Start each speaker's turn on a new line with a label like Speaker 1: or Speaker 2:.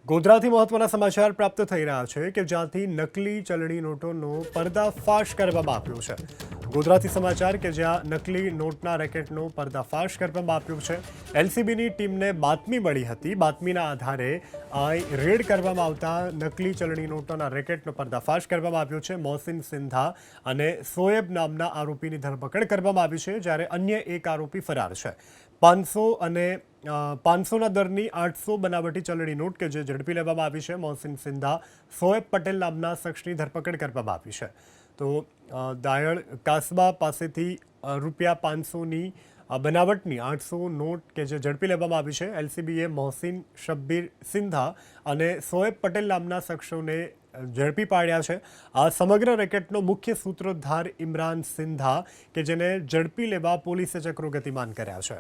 Speaker 1: ગોધરાથી મહત્વના સમાચાર પ્રાપ્ત થઈ રહ્યા છે કે જ્યાંથી નકલી ચલણી નોટોનો પર્દાફાશ કરવામાં આવ્યો છે. ગોધરાથી સમાચાર કે જ્યાં નકલી નોટના રેકેટનો પર્દાફાશ કરવામાં આવ્યો છે. એલસીબીની ટીમને બાતમી મળી હતી. બાતમીના આધારે રેડ કરવામાં આવતા નકલી ચલણી નોટોના રેકેટનો પર્દાફાશ કરવામાં આવ્યો છે. મોહસિન સિંધા અને સોએબ નામના આરોપીની ધરપકડ કરવામાં આવી છે, જ્યારે અન્ય એક આરોપી ફરાર છે. 500ના દરની 800 બનાવટી ચલણી નોટ કે જે ઝડપી લેવામાં આવી છે. મોહસિન સિંધા, સોએબ પટેલ નામના શખ્સની ધરપકડ કરવામાં આવી છે. તો દાયળ કાસબા પાસેથી ₹500ની બનાવટની 800 નોટ કે જે ઝડપી લેવામાં આવી છે. એલસીબીએ મોહસિન શબ્બીર સિંધા અને સોએબ પટેલ નામના શખ્સોને ઝડપી પાડ્યા છે. આ સમગ્ર રેકેટનો મુખ્ય સૂત્રધાર ઇમરાન સિંધા કે જેને ઝડપી લેવા પોલીસે ચક્રો ગતિમાન કર્યા છે.